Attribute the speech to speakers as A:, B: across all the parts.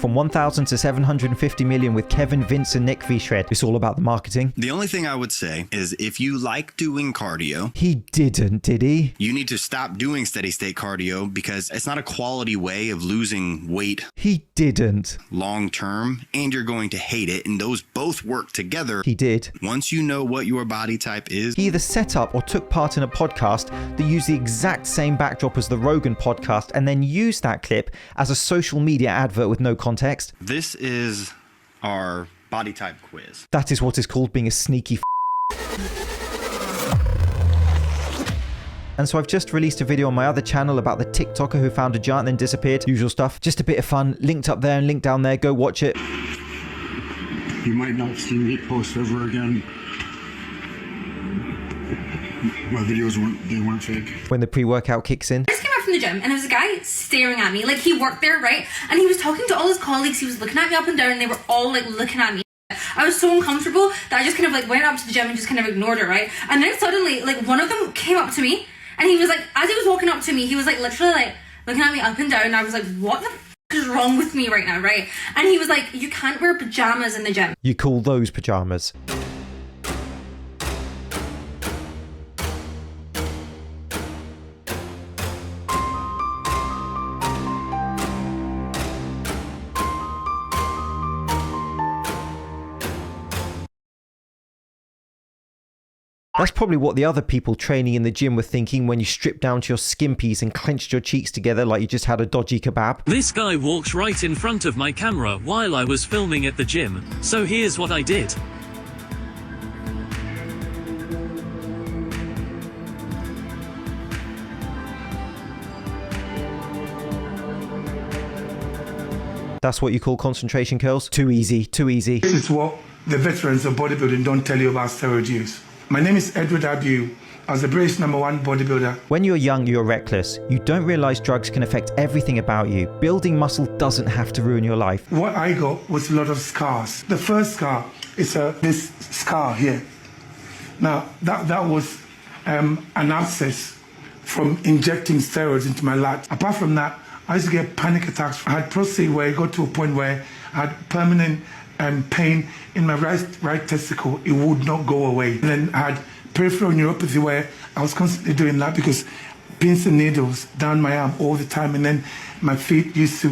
A: From 1,000 to 750 million with Kevin, Vince and Nick Vshred. It's all about the marketing.
B: The only thing I would say is if you like doing cardio...
A: He didn't, did he?
B: You need to stop doing steady state cardio because it's not a quality way of losing weight.
A: He didn't.
B: Long term, and you're going to hate it, and those both work together.
A: He did.
B: Once you know what your body type is...
A: He either set up or took part in a podcast that used the exact same backdrop as the Rogan podcast and then used that clip as a social media advert with no context.
B: This is our body type quiz.
A: That is what is called being a sneaky And so I've just released a video on my other channel about the TikToker who found a giant and then disappeared. Usual stuff. Just a bit of fun. Linked up there and linked down there. Go watch it.
C: You might not see me post ever again. My videos weren't fake.
A: When the pre-workout kicks in.
D: I just came out from the gym and there was a guy staring at me. Like, he worked there, right? And he was talking to all his colleagues. He was looking at me up and down and they were all like looking at me. I was so uncomfortable that I just kind of like went up to the gym and just kind of ignored it, right? And then suddenly, like, one of them came up to me and he was like, as he was walking up to me, he was like literally like looking at me up and down. And I was like, what the f is wrong with me right now, right? And he was like, you can't wear pajamas in the gym.
A: You call those pajamas? That's probably what the other people training in the gym were thinking when you stripped down to your skimpies and clenched your cheeks together like you just had a dodgy kebab.
E: This guy walked right in front of my camera while I was filming at the gym, so here's what I did.
A: That's what you call concentration curls? Too easy, too easy.
C: This is what the veterans of bodybuilding don't tell you about steroid use. My name is Edward Abu. I was the British #1 bodybuilder.
A: When you're young, you're reckless. You don't realize drugs can affect everything about you. Building muscle doesn't have to ruin your life.
C: What I got was a lot of scars. The first scar is this scar here. Now, that was an abscess from injecting steroids into my lats. Apart from that, I used to get panic attacks. I had prostate where it got to a point where I had permanent pain in my right testicle. It would not go away. And then I had peripheral neuropathy where I was constantly doing that because pins and needles down my arm all the time, and then my feet used to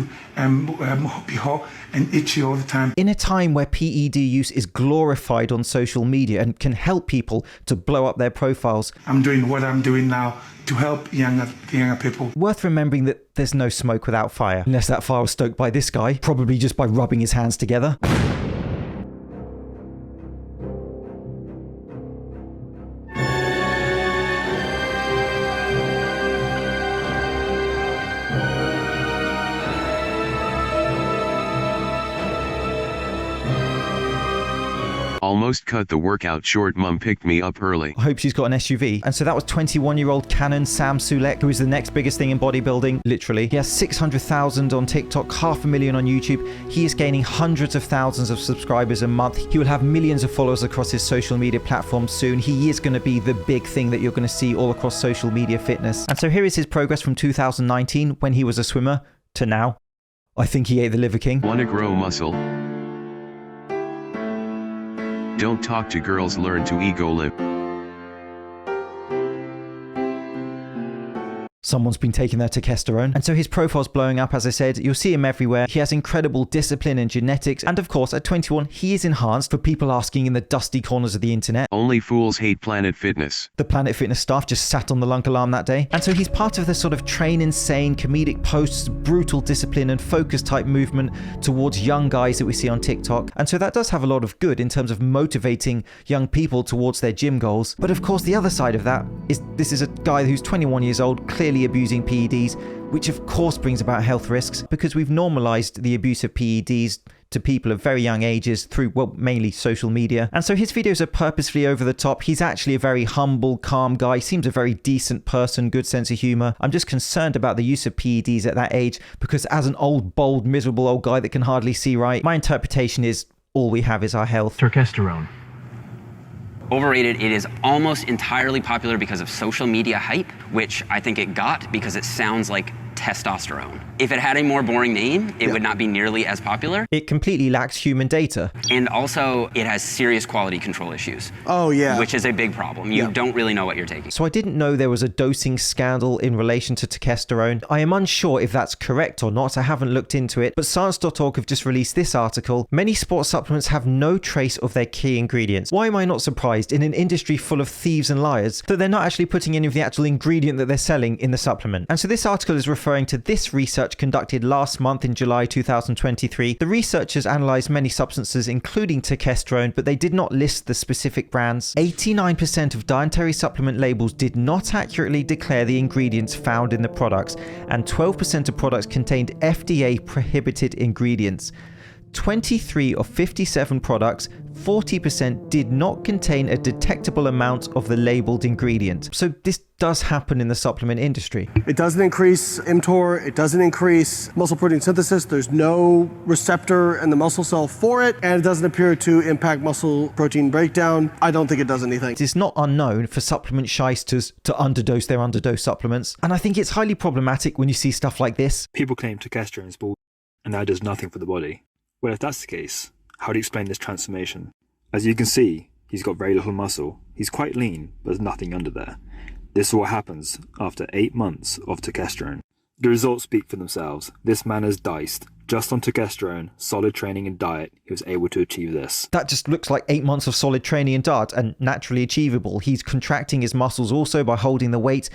C: be hot and itchy all the time.
A: In a time where PED use is glorified on social media and can help people to blow up their profiles,
C: I'm doing what I'm doing now to help younger people.
A: Worth remembering that there's no smoke without fire, unless that fire was stoked by this guy, probably just by rubbing his hands together.
F: Almost cut the workout short. Mum picked me up early.
A: I hope she's got an SUV. And so that was 21-year-old Canon Sam Sulek, who is the next biggest thing in bodybuilding, literally. He has 600,000 on TikTok, 500,000 on YouTube. He is gaining hundreds of thousands of subscribers a month. He will have millions of followers across his social media platforms soon. He is going to be the big thing that you're going to see all across social media fitness. And so here is his progress from 2019, when he was a swimmer, to now. I think he ate the Liver King.
F: Wanna grow muscle? Don't talk to girls, learn to ego lip.
A: Someone's been taking their turkesterone. And so his profile's blowing up, as I said. You'll see him everywhere. He has incredible discipline and genetics. And of course, at 21, he is enhanced for people asking in the dusty corners of the internet.
F: Only fools hate Planet Fitness.
A: The Planet Fitness staff just sat on the lunk alarm that day. And so he's part of the sort of train insane, comedic posts, brutal discipline and focus type movement towards young guys that we see on TikTok. And so that does have a lot of good in terms of motivating young people towards their gym goals. But of course, the other side of that is this is a guy who's 21 years old, clearly abusing PEDs, which of course brings about health risks because we've normalized the abuse of PEDs to people of very young ages through, well, mainly social media. And so his videos are purposefully over the top. He's actually a very humble, calm guy, seems a very decent person, good sense of humor. I'm just concerned about the use of PEDs at that age because as an old, bold, miserable old guy that can hardly see right, my interpretation is all we have is our health.
G: Turkesterone.
H: Overrated, it is almost entirely popular because of social media hype, which I think it got because it sounds like testosterone. If it had a more boring name, it would not be nearly as popular.
A: It completely lacks human data.
H: And also, it has serious quality control issues.
G: Oh, yeah.
H: Which is a big problem. You don't really know what you're taking.
A: So I didn't know there was a dosing scandal in relation to turkesterone. I am unsure if that's correct or not. I haven't looked into it, but Science.org have just released this article. Many sports supplements have no trace of their key ingredients. Why am I not surprised in an industry full of thieves and liars that they're not actually putting any of the actual ingredient that they're selling in the supplement? And so this article is referring to this research conducted last month in July 2023. The researchers analysed many substances including turkesterone, but they did not list the specific brands. 89% of dietary supplement labels did not accurately declare the ingredients found in the products, and 12% of products contained FDA prohibited ingredients. 23 of 57 products, 40% did not contain a detectable amount of the labeled ingredient. So this does happen in the supplement industry.
G: It doesn't increase mTOR, it doesn't increase muscle protein synthesis, there's no receptor in the muscle cell for it, and it doesn't appear to impact muscle protein breakdown. I don't think it does anything.
A: It's not unknown for supplement shysters to underdose their underdose supplements, and I think it's highly problematic when you see stuff like this.
I: People claim turkesterone is bull, and that does nothing for the body. Well, if that's the case, how do you explain this transformation? As you can see, he's got very little muscle. He's quite lean, but there's nothing under there. This is what happens after 8 months of turkesterone. The results speak for themselves. This man has diced. Just on turkesterone, solid training and diet, he was able to achieve this.
A: That just looks like 8 months of solid training and diet, and naturally achievable. He's contracting his muscles also by holding the weight,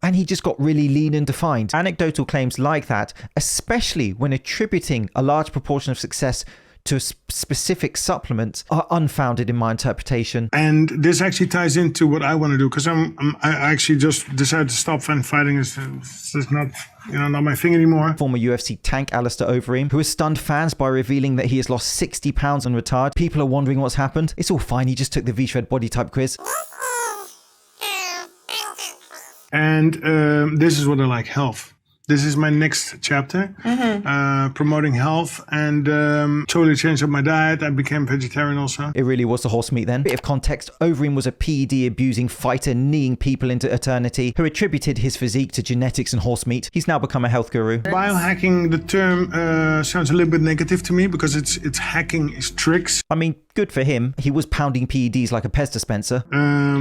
A: and he just got really lean and defined. Anecdotal claims like that, especially when attributing a large proportion of success to a specific supplement, are unfounded in my interpretation.
C: And this actually ties into what I want to do, because I actually just decided to stop fighting. It's just not, not my thing anymore.
A: Former UFC tank Alistair Overeem, who has stunned fans by revealing that he has lost 60 pounds and retired. People are wondering what's happened. It's all fine, he just took the Vshred body type quiz.
C: And this is what I like, health. This is my next chapter, promoting health, and totally changed up my diet. I became vegetarian also.
A: It really was the horse meat then. Bit of context, Overeem was a PED abusing fighter kneeing people into eternity who attributed his physique to genetics and horse meat. He's now become a health guru.
C: Biohacking, the term sounds a little bit negative to me because it's hacking, it's tricks.
A: I mean, good for him. He was pounding PEDs like a Pez dispenser.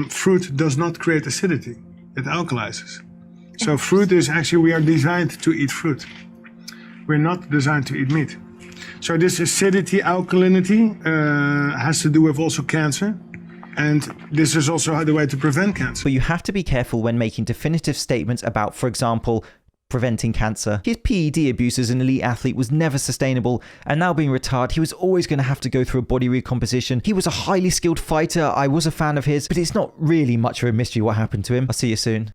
C: Fruit does not create acidity. It alkalizes. So fruit is actually, we are designed to eat fruit. We're not designed to eat meat. So this acidity, alkalinity has to do with also cancer. And this is also the way to prevent cancer.
A: But you have to be careful when making definitive statements about, for example, preventing cancer. His PED abuse as an elite athlete was never sustainable, and now being retired, he was always going to have to go through a body recomposition. He was a highly skilled fighter. I was a fan of his, but it's not really much of a mystery what happened to him. I'll see you soon.